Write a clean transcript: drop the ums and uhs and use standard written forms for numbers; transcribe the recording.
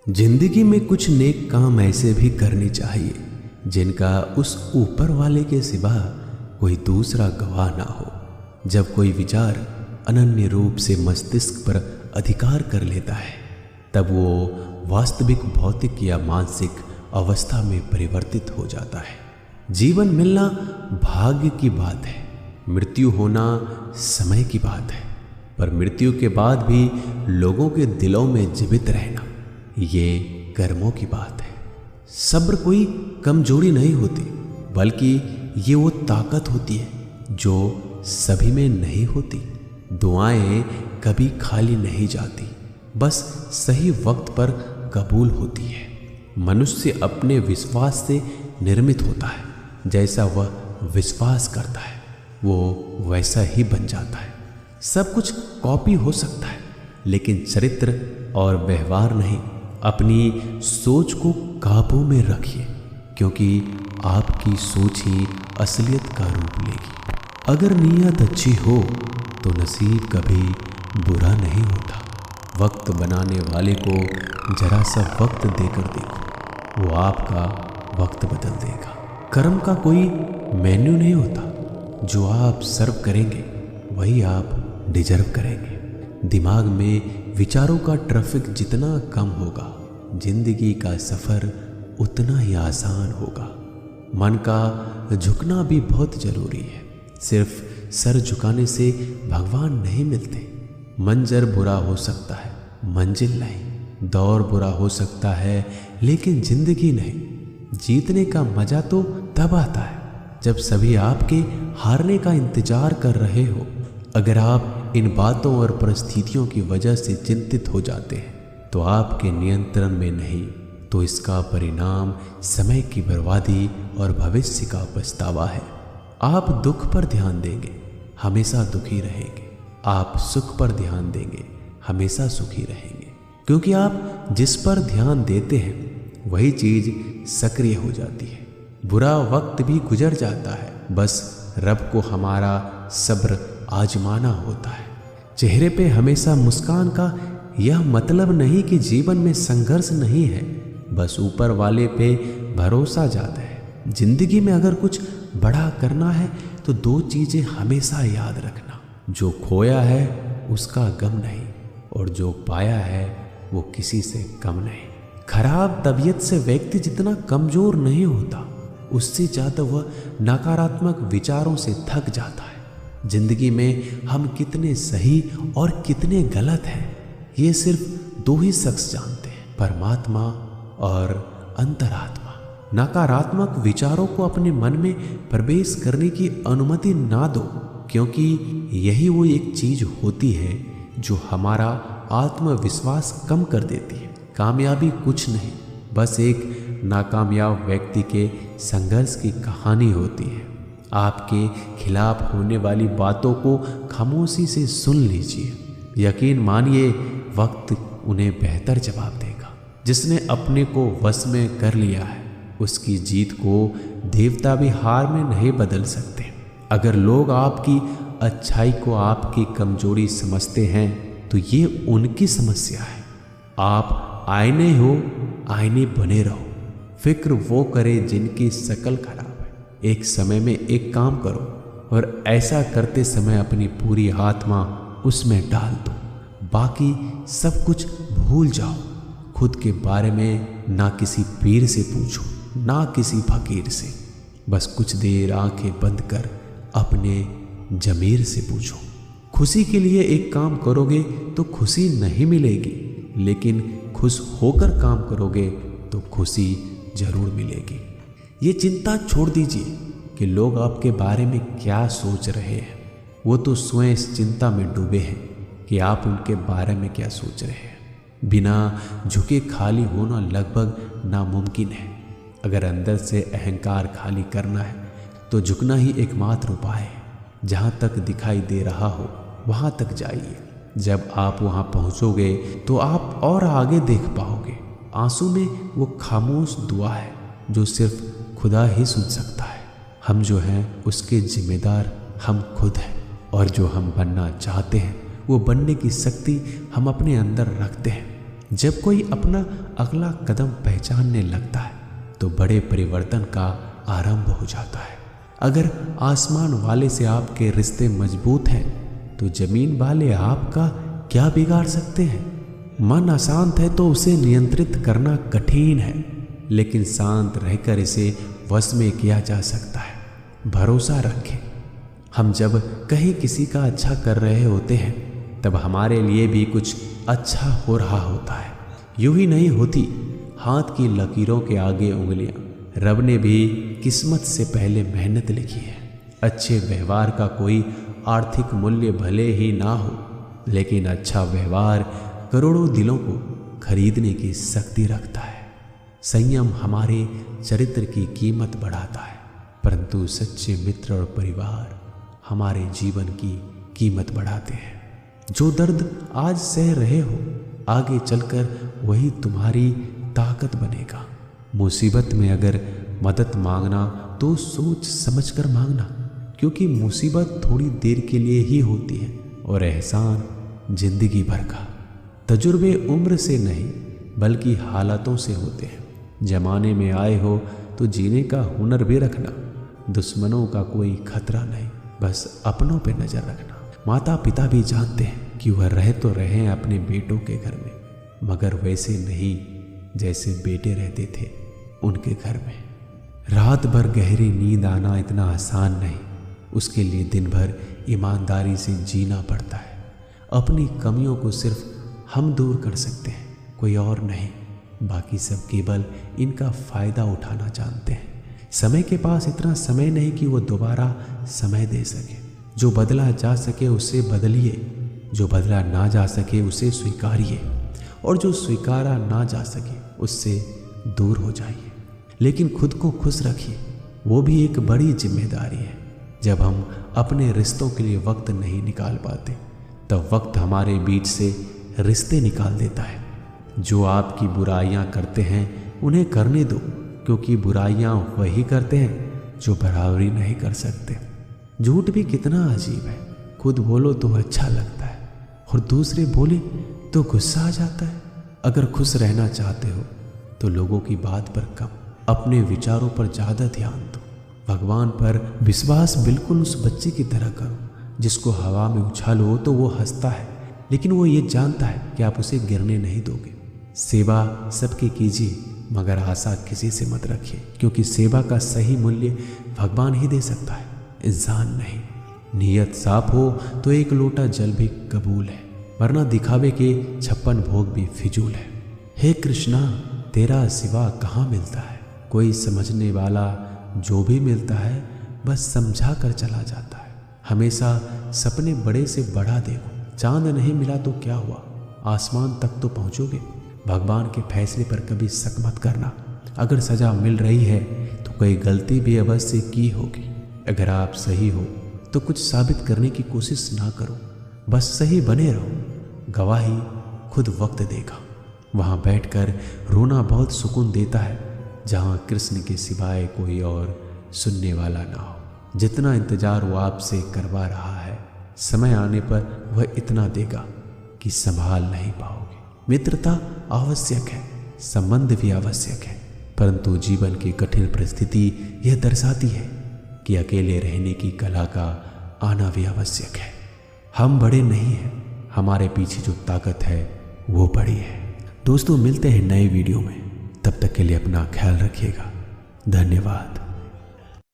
जिंदगी में कुछ नेक काम ऐसे भी करने चाहिए जिनका उस ऊपर वाले के सिवा कोई दूसरा गवाह ना हो। जब कोई विचार अनन्य रूप से मस्तिष्क पर अधिकार कर लेता है तब वो वास्तविक भौतिक या मानसिक अवस्था में परिवर्तित हो जाता है। जीवन मिलना भाग्य की बात है, मृत्यु होना समय की बात है, पर मृत्यु के बाद भी लोगों के दिलों में जीवित रहना ये कर्मों की बात है। सब्र कोई कमजोरी नहीं होती, बल्कि ये वो ताकत होती है जो सभी में नहीं होती। दुआएं कभी खाली नहीं जाती, बस सही वक्त पर कबूल होती है। मनुष्य अपने विश्वास से निर्मित होता है, जैसा वह विश्वास करता है वो वैसा ही बन जाता है। सब कुछ कॉपी हो सकता है, लेकिन चरित्र और व्यवहार नहीं। अपनी सोच को काबू में रखिए, क्योंकि आपकी सोच ही असलियत का रूप लेगी। अगर नीयत अच्छी हो तो नसीब कभी बुरा नहीं होता। वक्त बनाने वाले को जरा सा वक्त देकर देखो, वो आपका वक्त बदल देगा। कर्म का कोई मेन्यू नहीं होता, जो आप सर्व करेंगे वही आप डिजर्व करेंगे। दिमाग में विचारों का ट्रैफिक जितना कम होगा, जिंदगी का सफर उतना ही आसान होगा। मन का झुकना भी बहुत जरूरी है। सिर्फ सर झुकाने से भगवान नहीं मिलते। मंजर बुरा हो सकता है, मंजिल नहीं। दौर बुरा हो सकता है, लेकिन जिंदगी नहीं। जीतने का मजा तो तब आता है जब सभी आपके हारने का इंतजार कर रहे हो। अगर आप इन बातों और परिस्थितियों की वजह से चिंतित हो जाते हैं तो आपके नियंत्रण में नहीं, तो इसका परिणाम समय की बर्बादी और भविष्य का पछतावा है। आप दुख पर ध्यान देंगे, हमेशा दुखी रहेंगे। आप सुख पर ध्यान देंगे, हमेशा सुखी रहेंगे। क्योंकि आप जिस पर ध्यान देते हैं वही चीज सक्रिय हो जाती है। बुरा वक्त भी गुजर जाता है, बस रब को हमारा सब्र आजमाना होता है। चेहरे पे हमेशा मुस्कान का यह मतलब नहीं कि जीवन में संघर्ष नहीं है, बस ऊपर वाले पे भरोसा ज्यादा है। जिंदगी में अगर कुछ बड़ा करना है तो दो चीजें हमेशा याद रखना, जो खोया है उसका गम नहीं, और जो पाया है वो किसी से कम नहीं। खराब तबीयत से व्यक्ति जितना कमजोर नहीं होता, उससे ज्यादा वह नकारात्मक विचारों से थक जाता है। जिंदगी में हम कितने सही और कितने गलत हैं ये सिर्फ दो ही शख्स जानते हैं, परमात्मा और अंतरात्मा। नकारात्मक विचारों को अपने मन में प्रवेश करने की अनुमति ना दो, क्योंकि यही वो एक चीज होती है जो हमारा आत्मविश्वास कम कर देती है। कामयाबी कुछ नहीं, बस एक नाकामयाब व्यक्ति के संघर्ष की कहानी होती है। आपके खिलाफ होने वाली बातों को खामोशी से सुन लीजिए। यकीन मानिए वक्त उन्हें बेहतर जवाब देगा। जिसने अपने को वश में कर लिया है उसकी जीत को देवता भी हार में नहीं बदल सकते। अगर लोग आपकी अच्छाई को आपकी कमजोरी समझते हैं तो ये उनकी समस्या है। आप आईने हो, आईने बने रहो। फिक्र वो करे जिनकी शकल खराब है। एक समय में एक काम करो और ऐसा करते समय अपनी पूरी आत्मा उसमें डाल दो। बाकी सब कुछ भूल जाओ। खुद के बारे में ना किसी पीर से पूछो, ना किसी फकीर से। बस कुछ देर आंखें बंद कर अपने जमीर से पूछो। खुशी के लिए एक काम करोगे तो खुशी नहीं मिलेगी, लेकिन खुश होकर काम करोगे तो खुशी जरूर मिलेगी। ये चिंता छोड़ दीजिए कि लोग आपके बारे में क्या सोच रहे हैं। वो तो स्वयं इस चिंता में डूबे हैं कि आप उनके बारे में क्या सोच रहे हैं। बिना झुके खाली होना लगभग नामुमकिन है। अगर अंदर से अहंकार खाली करना है तो झुकना ही एकमात्र उपाय है। जहाँ तक दिखाई दे रहा हो वहाँ तक जाइए। जब आप वहाँ पहुँचोगे तो आप और आगे देख पाओगे। आंसू में वो खामोश दुआ है जो सिर्फ खुदा ही सुन सकता है। हम जो हैं उसके जिम्मेदार हम खुद हैं, और जो हम बनना चाहते हैं वो बनने की शक्ति हम अपने अंदर रखते हैं। जब कोई अपना अगला कदम पहचानने लगता है तो बड़े परिवर्तन का आरंभ हो जाता है। अगर आसमान वाले से आपके रिश्ते मजबूत हैं तो जमीन वाले आपका क्या बिगाड़ सकते हैं। मन अशांत है तो उसे नियंत्रित करना कठिन है, लेकिन शांत रहकर इसे वश में किया जा सकता है। भरोसा रखें। हम जब कहीं किसी का अच्छा कर रहे होते हैं तब हमारे लिए भी कुछ अच्छा हो रहा होता है। यूं ही नहीं होती हाथ की लकीरों के आगे उंगलियां। रब ने भी किस्मत से पहले मेहनत लिखी है। अच्छे व्यवहार का कोई आर्थिक मूल्य भले ही ना हो, लेकिन अच्छा व्यवहार करोड़ों दिलों को खरीदने की शक्ति रखता है। संयम हमारे चरित्र की कीमत बढ़ाता है, परंतु सच्चे मित्र और परिवार हमारे जीवन की कीमत बढ़ाते हैं। जो दर्द आज सह रहे हो, आगे चलकर वही तुम्हारी ताकत बनेगा। मुसीबत में अगर मदद मांगना तो सोच समझकर मांगना, क्योंकि मुसीबत थोड़ी देर के लिए ही होती है और एहसान जिंदगी भर का। तजुर्बे उम्र से नहीं बल्कि हालातों से होते हैं। जमाने में आए हो तो जीने का हुनर भी रखना। दुश्मनों का कोई खतरा नहीं, बस अपनों पे नजर रखना। माता पिता भी जानते हैं कि वह रह तो रहे अपने बेटों के घर में, मगर वैसे नहीं जैसे बेटे रहते थे उनके घर में। रात भर गहरी नींद आना इतना आसान नहीं, उसके लिए दिन भर ईमानदारी से जीना पड़ता है। अपनी कमियों को सिर्फ हम दूर कर सकते हैं, कोई और नहीं। बाकी सब केवल इनका फायदा उठाना जानते हैं। समय के पास इतना समय नहीं कि वो दोबारा समय दे सके। जो बदला जा सके उसे बदलिए, जो बदला ना जा सके उसे स्वीकारिए, और जो स्वीकारा ना जा सके उससे दूर हो जाइए। लेकिन खुद को खुश रखिए, वो भी एक बड़ी जिम्मेदारी है। जब हम अपने रिश्तों के लिए वक्त नहीं निकाल पाते तब वक्त हमारे बीच से रिश्ते निकाल देता है। जो आपकी बुराइयां करते हैं उन्हें करने दो, क्योंकि बुराइयां वही करते हैं जो बराबरी नहीं कर सकते। झूठ भी कितना अजीब है। खुद बोलो तो अच्छा लगता है और दूसरे बोले तो गुस्सा आ जाता है। अगर खुश रहना चाहते हो तो लोगों की बात पर कम, अपने विचारों पर ज़्यादा ध्यान दो। भगवान पर विश्वास बिल्कुल उस बच्चे की तरह करो जिसको हवा में उछालो तो वो हंसता है, लेकिन वो ये जानता है कि आप उसे गिरने नहीं दोगे। सेवा सबकी कीजिए, मगर आशा किसी से मत रखिए, क्योंकि सेवा का सही मूल्य भगवान ही दे सकता है, इंसान नहीं। नीयत साफ हो तो एक लोटा जल भी कबूल है, वरना दिखावे के 56 भोग भी फिजूल है। हे कृष्णा, तेरा सिवा कहाँ मिलता है। कोई समझने वाला जो भी मिलता है बस समझा कर चला जाता है। हमेशा सपने बड़े से बड़ा देखो। चांद नहीं मिला तो क्या हुआ, आसमान तक तो पहुंचोगे। भगवान के फैसले पर कभी शक मत करना। अगर सजा मिल रही है तो कोई गलती भी अवश्य की होगी। अगर आप सही हो तो कुछ साबित करने की कोशिश ना करो, बस सही बने रहो। गवाही खुद वक्त देगा। वहाँ बैठकर रोना बहुत सुकून देता है, जहाँ कृष्ण के सिवाय कोई और सुनने वाला ना हो। जितना इंतजार वो आपसे करवा रहा है, समय आने पर वह इतना देगा कि संभाल नहीं पाओगे। मित्रता आवश्यक है, संबंध भी आवश्यक है, परंतु जीवन की कठिन परिस्थिति यह दर्शाती है कि अकेले रहने की कला का आना भी आवश्यक है। हम बड़े नहीं हैं, हमारे पीछे जो ताकत है वो बड़ी है। दोस्तों, मिलते हैं नए वीडियो में, तब तक के लिए अपना ख्याल रखिएगा। धन्यवाद।